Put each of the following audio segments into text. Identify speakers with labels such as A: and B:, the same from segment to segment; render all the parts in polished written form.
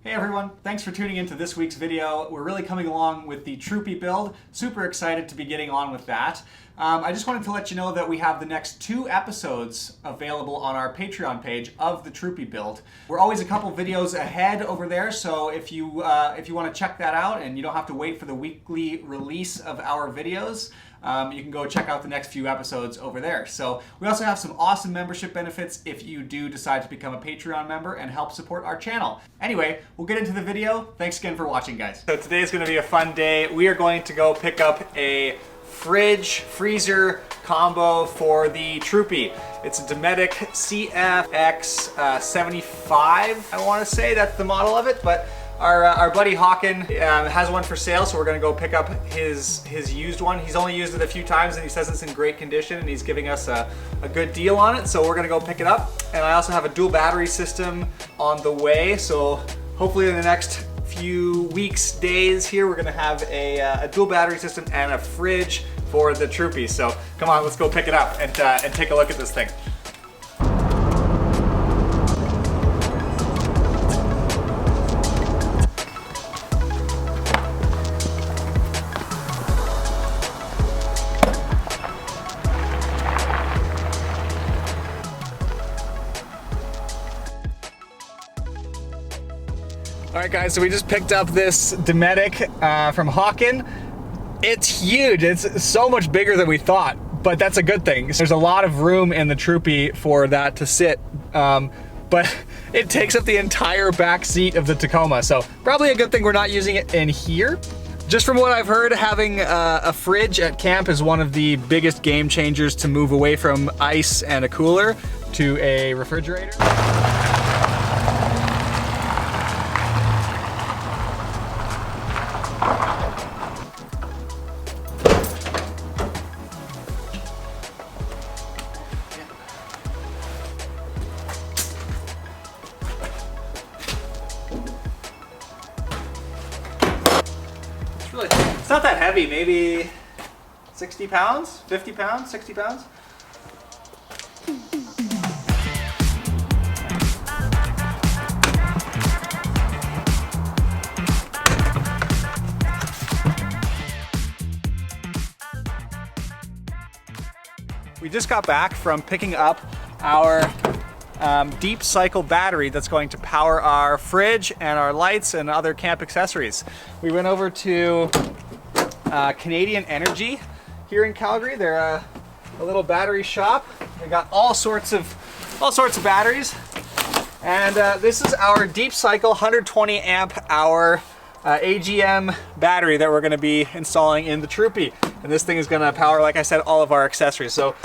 A: Hey everyone, thanks for tuning into this week's video. We're really coming along with the Troopy build. Super excited to be getting on with that. I just wanted to let you know that we have the next 2 episodes available on our Patreon page of the Troopy build. We're always a couple videos ahead over there, so if you want to check that out and you don't have to wait for the weekly release of our videos, you can go check out the next few episodes over there. So we also have some awesome membership benefits if you do decide to become a Patreon member and help support our channel. Anyway, we'll get into the video. Thanks again for watching, guys. So today's going to be a fun day. We are going to go pick up a fridge freezer combo for the Troopy. It's a Dometic CFX75, I want to say that's the model of it, but our buddy Hawken has one for sale, so we're going to go pick up his used one. He's only used it a few times and he says it's in great condition and he's giving us a good deal on it, so we're going to go pick it up. And I also have a dual battery system on the way, so hopefully in the next few weeks, days here, we're going to have a dual battery system and a fridge for the Troopy. So come on, let's go pick it up and take a look at this thing. All right guys, so we just picked up this Dometic from Hawken. It's huge, it's so much bigger than we thought, but that's a good thing. There's a lot of room in the Troopy for that to sit, but it takes up the entire back seat of the Tacoma, so probably a good thing we're not using it in here. Just from what I've heard, having a fridge at camp is one of the biggest game changers to move away from ice and a cooler to a refrigerator. It's not that heavy, maybe 60 pounds, 50 pounds, 60 pounds. We just got back from picking up our deep cycle battery that's going to power our fridge and our lights and other camp accessories. We went over to Canadian Energy here in Calgary. They're a little battery shop. They got all sorts of batteries, and this is our deep cycle 120 amp hour AGM battery that we're going to be installing in the Troopy, and this thing is going to power, like I said, all of our accessories. So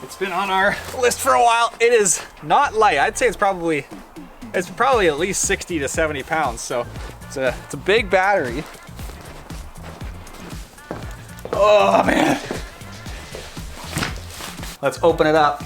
A: it's been on our list for a while. It is not light. I'd say it's probably at least 60 to 70 pounds. So it's a big battery. Oh man. Let's open it up.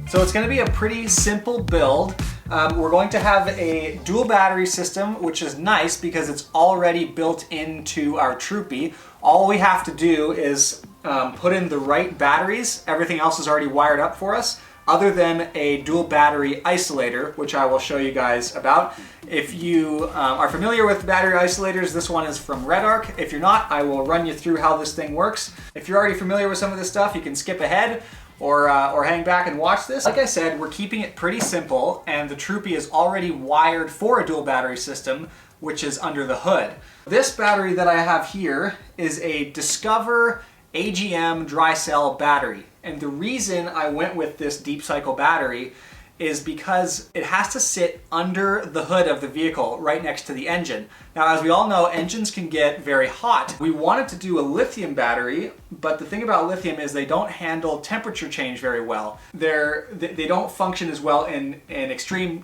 A: So it's going to be a pretty simple build. We're going to have a dual battery system, which is nice because it's already built into our Troopy. All we have to do is put in the right batteries. Everything else is already wired up for us, other than a dual battery isolator, which I will show you guys about. If you are familiar with battery isolators, this one is from Redarc. If you're not, I will run you through how this thing works. If you're already familiar with some of this stuff, you can skip ahead or hang back and watch this. Like I said, we're keeping it pretty simple, and the Troopy is already wired for a dual battery system, which is under the hood. This battery that I have here is a Discover AGM dry cell battery. And the reason I went with this deep cycle battery is because it has to sit under the hood of the vehicle right next to the engine. Now, as we all know, engines can get very hot. We wanted to do a lithium battery, but the thing about lithium is they don't handle temperature change very well. They don't function as well in extreme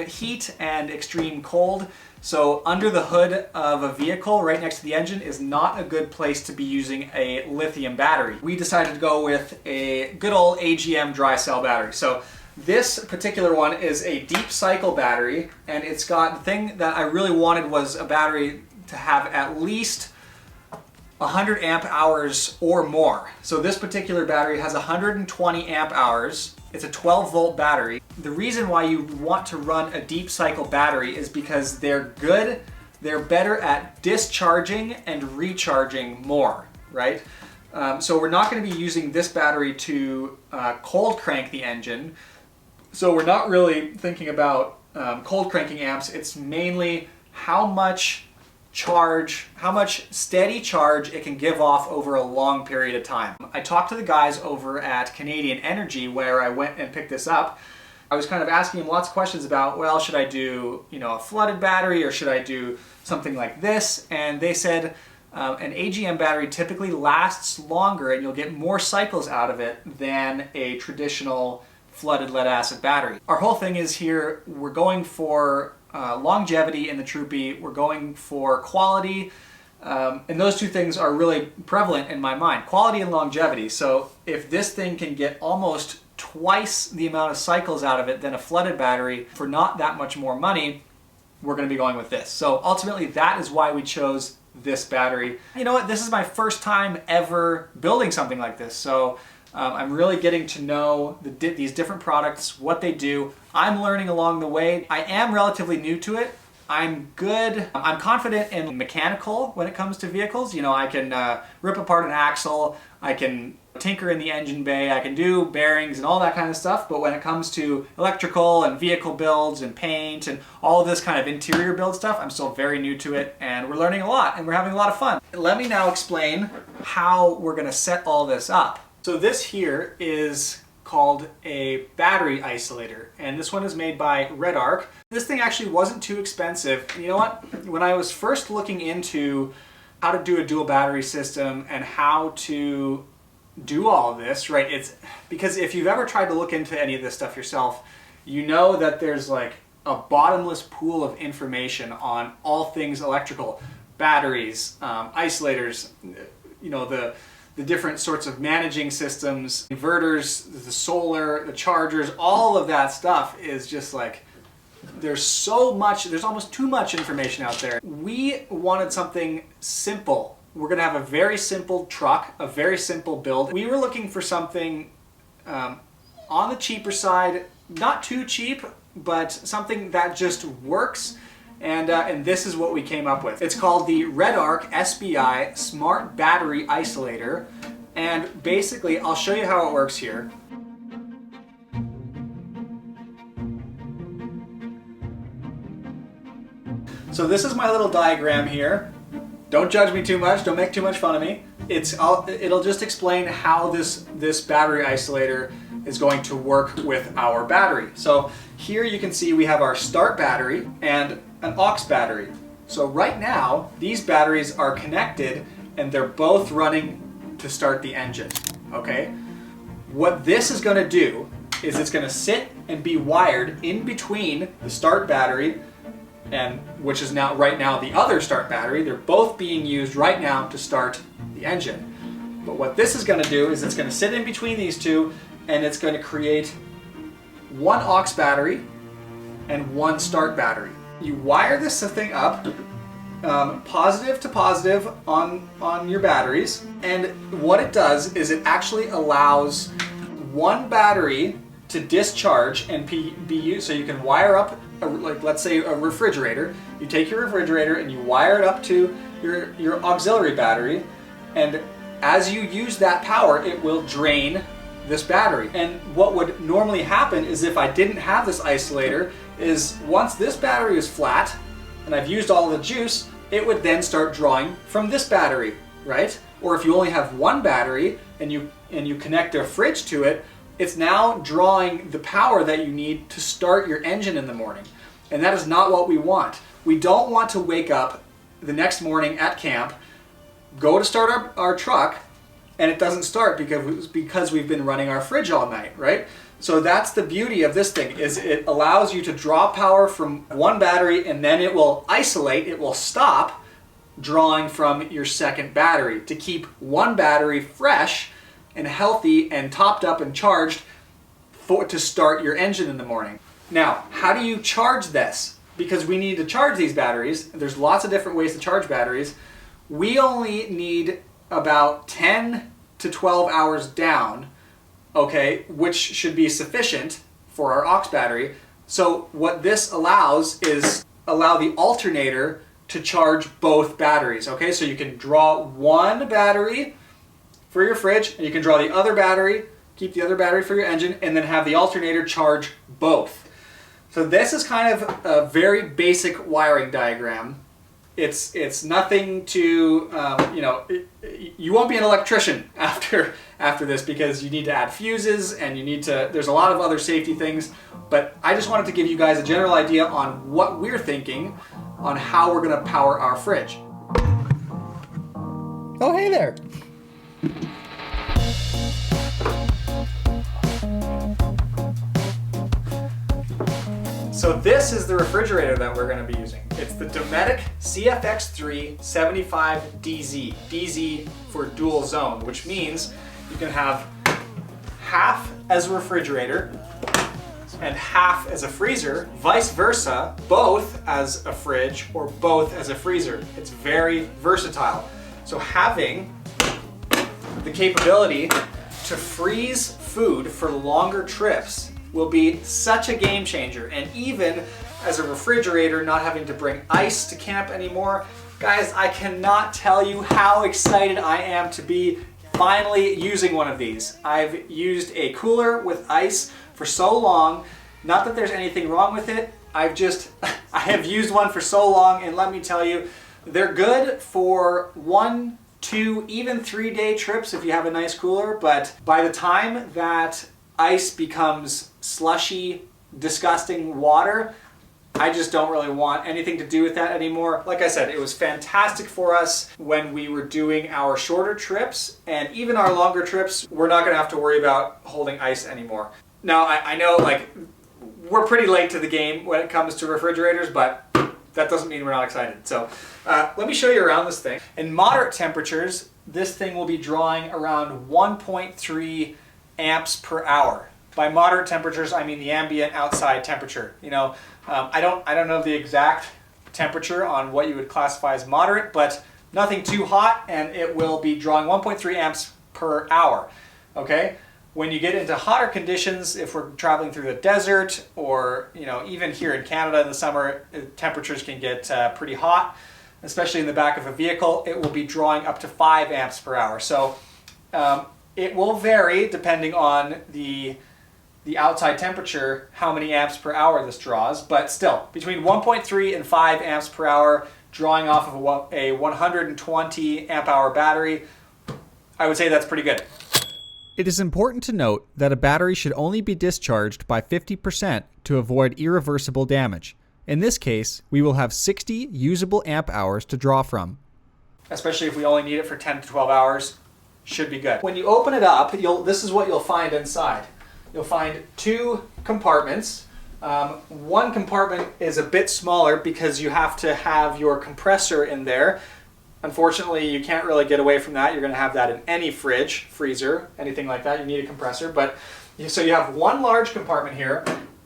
A: heat and extreme cold. So under the hood of a vehicle right next to the engine is not a good place to be using a lithium battery. We decided to go with a good old AGM dry cell battery. So this particular one is a deep cycle battery, and it's got, the thing that I really wanted was a battery to have at least 100 amp hours or more. So this particular battery has 120 amp hours. It's a 12 volt battery. The reason why you want to run a deep cycle battery is because they're better at discharging and recharging more, right? So we're not going to be using this battery to cold crank the engine. So we're not really thinking about cold cranking amps. It's mainly how much steady charge it can give off over a long period of time. I talked to the guys over at Canadian Energy where I went and picked this up. I was kind of asking them lots of questions about, well, should I do, a flooded battery or should I do something like this? And they said an AGM battery typically lasts longer and you'll get more cycles out of it than a traditional flooded lead acid battery. Our whole thing is here, we're going for longevity in the Troopy, we're going for quality, and those two things are really prevalent in my mind, quality and longevity. So if this thing can get almost twice the amount of cycles out of it than a flooded battery for not that much more money, we're going to be going with this. So ultimately that is why we chose this battery. You know what, this is my first time ever building something like this, so I'm really getting to know these different products, what they do. I'm learning along the way. I am relatively new to it. I'm confident in mechanical when it comes to vehicles. I can rip apart an axle, I can tinker in the engine bay, I can do bearings and all that kind of stuff, but when it comes to electrical and vehicle builds and paint and all of this kind of interior build stuff, I'm still very new to it, and we're learning a lot and we're having a lot of fun. Let me now explain how we're going to set all this up. So this here is called a battery isolator, and this one is made by Redarc. This thing actually wasn't too expensive. You know what? When I was first looking into how to do a dual battery system and how to do all of this, right, it's because if you've ever tried to look into any of this stuff yourself, you know that there's like a bottomless pool of information on all things electrical, batteries, isolators, the different sorts of managing systems, inverters, the solar, the chargers, all of that stuff is just like, there's so much, there's almost too much information out there. We wanted something simple. We're going to have a very simple truck, a very simple build. We were looking for something on the cheaper side, not too cheap, but something that just works. And this is what we came up with. It's called the Redarc SBI Smart Battery Isolator. And basically, I'll show you how it works here. So this is my little diagram here. Don't judge me too much, don't make too much fun of me. It'll just explain how this battery isolator is going to work with our battery. So here you can see we have our start battery and an aux battery. So right now, these batteries are connected and they're both running to start the engine, okay? What this is gonna do is it's gonna sit and be wired in between the start battery and which is now right now the other start battery. They're both being used right now to start the engine. But what this is gonna do is it's gonna sit in between these two and it's gonna create one aux battery and one start battery. You wire this thing up positive to positive on your batteries, and what it does is it actually allows one battery to discharge and be used. So you can wire up, like let's say a refrigerator. You take your refrigerator and you wire it up to your auxiliary battery, and as you use that power, it will drain this battery. And what would normally happen is if I didn't have this isolator, is once this battery is flat and I've used all the juice, it would then start drawing from this battery, right? Or if you only have one battery and you connect a fridge to it, it's now drawing the power that you need to start your engine in the morning. And that is not what we want. We don't want to wake up the next morning at camp, go to start our truck, and it doesn't start because we've been running our fridge all night, right? So that's the beauty of this thing, is it allows you to draw power from one battery and then it will isolate, it will stop drawing from your second battery to keep one battery fresh and healthy and topped up and charged to start your engine in the morning. Now, how do you charge this? Because we need to charge these batteries. There's lots of different ways to charge batteries. We only need about 10 to 12 hours down, okay, which should be sufficient for our aux battery. So what this allows is allow the alternator to charge both batteries, okay? So you can draw one battery for your fridge, and you can draw the other battery, keep the other battery for your engine, and then have the alternator charge both. So this is kind of a very basic wiring diagram. It's nothing to, you won't be an electrician after this, because you need to add fuses and you need to, there's a lot of other safety things, but I just wanted to give you guys a general idea on what we're thinking on how we're gonna power our fridge. Oh, hey there. So this is the refrigerator that we're going to be using. It's the Dometic CFX3 75DZ. DZ for dual zone, which means you can have half as a refrigerator and half as a freezer, vice versa, both as a fridge or both as a freezer. It's very versatile. So having the capability to freeze food for longer trips will be such a game changer. And even as a refrigerator, not having to bring ice to camp anymore. Guys, I cannot tell you how excited I am to be finally using one of these. I've used a cooler with ice for so long. Not that there's anything wrong with it. I have used one for so long, and let me tell you, they're good for 1, 2, even 3-day trips if you have a nice cooler, but by the time that ice becomes slushy, disgusting water, I just don't really want anything to do with that anymore. Like I said, it was fantastic for us when we were doing our shorter trips, and even our longer trips, we're not gonna have to worry about holding ice anymore. Now, I know, like, we're pretty late to the game when it comes to refrigerators, but that doesn't mean we're not excited. So let me show you around this thing. In moderate temperatures, this thing will be drawing around 1.3 amps per hour. By moderate temperatures, I mean the ambient outside temperature. You know, I don't know the exact temperature on what you would classify as moderate, but nothing too hot, and it will be drawing 1.3 amps per hour. Okay. When you get into hotter conditions, if we're traveling through the desert, or even here in Canada in the summer, temperatures can get pretty hot, especially in the back of a vehicle. It will be drawing up to 5 amps per hour. So it will vary depending on the outside temperature, how many amps per hour this draws, but still, between 1.3 and 5 amps per hour, drawing off of a 120 amp hour battery, I would say that's pretty good. It is important to note that a battery should only be discharged by 50% to avoid irreversible damage. In this case, we will have 60 usable amp hours to draw from. Especially if we only need it for 10 to 12 hours, should be good. When you open it up, this is what you'll find inside. You'll find 2 compartments. One compartment is a bit smaller because you have to have your compressor in there. Unfortunately, you can't really get away from that. You're going to have that in any fridge, freezer, anything like that. You need a compressor. So you have one large compartment here.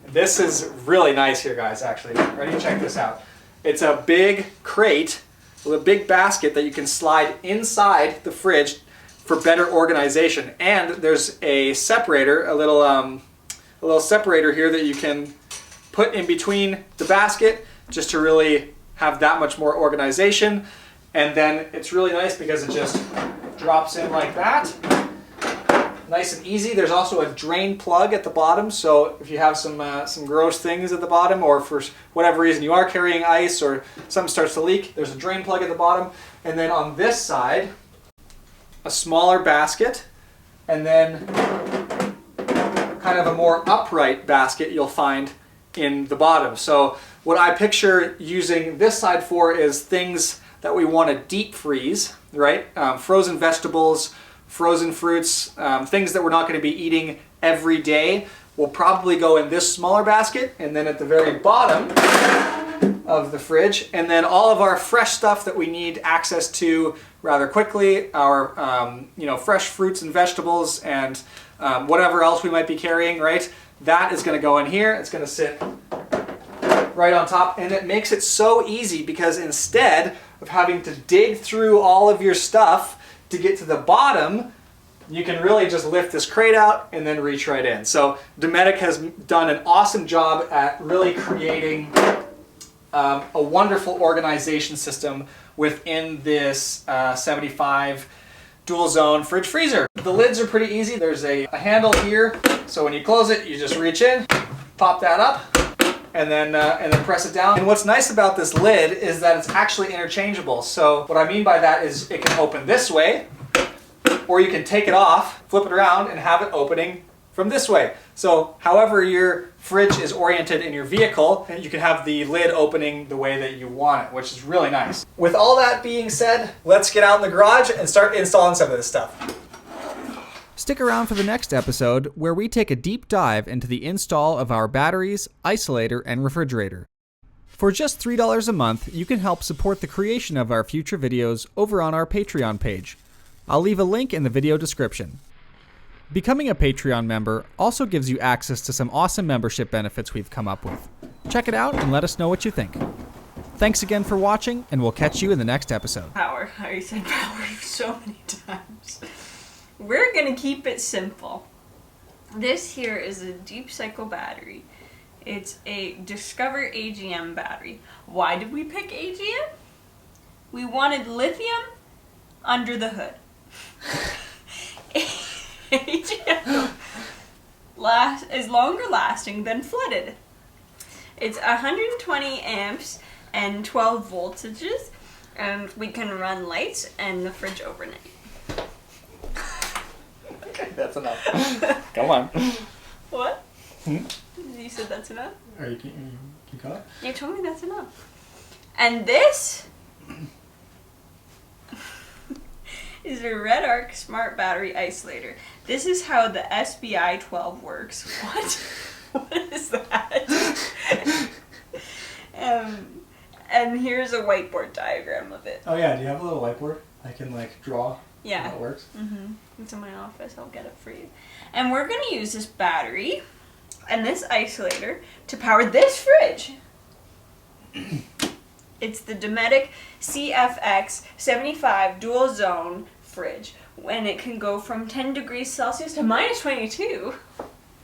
A: This is really nice here, guys, actually. Ready to check this out. It's a big crate with a big basket that you can slide inside the fridge for better organization. And there's a separator, a little separator here that you can put in between the basket just to really have that much more organization. And then it's really nice because it just drops in like that. Nice and easy. There's also a drain plug at the bottom, so if you have some gross things at the bottom, or for whatever reason you are carrying ice or something starts to leak, there's a drain plug at the bottom. And then on this side, a smaller basket, and then kind of a more upright basket you'll find in the bottom. So what I picture using this side for is things that we want to deep freeze, right? Frozen vegetables, frozen fruits, things that we're not going to be eating every day, will probably go in this smaller basket, and then at the very bottom of the fridge, and then all of our fresh stuff that we need access to rather quickly, our fresh fruits and vegetables and whatever else we might be carrying, right? That is going to go in here. It's going to sit right on top, and it makes it so easy because instead of having to dig through all of your stuff to get to the bottom, you can really just lift this crate out and then reach right in. So Dometic has done an awesome job at really creating a wonderful organization system within this 75 dual zone fridge freezer. The lids are pretty easy. There's a handle here, so when you close it, you just reach in, pop that up, and then press it down. And what's nice about this lid is that it's actually interchangeable. So what I mean by that is it can open this way, or you can take it off, flip it around, and have it opening from this way. So however your fridge is oriented in your vehicle, you can have the lid opening the way that you want it, which is really nice. With all that being said, let's get out in the garage and start installing some of this stuff.
B: Stick around for the next episode where we take a deep dive into the install of our batteries, isolator, and refrigerator. For just $3 a month, you can help support the creation of our future videos over on our Patreon page. I'll leave a link in the video description. Becoming a Patreon member also gives you access to some awesome membership benefits we've come up with. Check it out and let us know what you think. Thanks again for watching, and we'll catch you in the next episode.
C: Power. I already said power so many times. We're gonna keep it simple. This here is a deep cycle battery. It's a Discover AGM battery. Why did we pick AGM? We wanted lithium under the hood. AGM is longer lasting than flooded. It's 120 amps and 12 voltages, and we can run lights and the fridge overnight.
A: Okay, that's enough. Come on.
C: What? You said that's enough?
A: Are you caught up?
C: You told me that's enough. And this is a Red Arc Smart Battery Isolator. This is how the SBI 12 works. What? What is that? And here's a whiteboard diagram of it.
A: Oh yeah, do you have a little whiteboard? I can draw
C: Yeah.
A: how it works.
C: Mm-hmm. It's in my office. I'll get it for you. And we're going to use this battery and this isolator to power this fridge. It's the Dometic CFX 75 dual zone fridge, and it can go from 10 degrees Celsius to minus 22.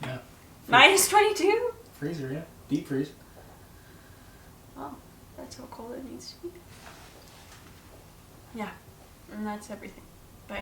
A: Yeah.
C: Minus 22?
A: Freezer, yeah. Deep freeze.
C: Oh, that's how cold it needs to be. Yeah, and that's everything.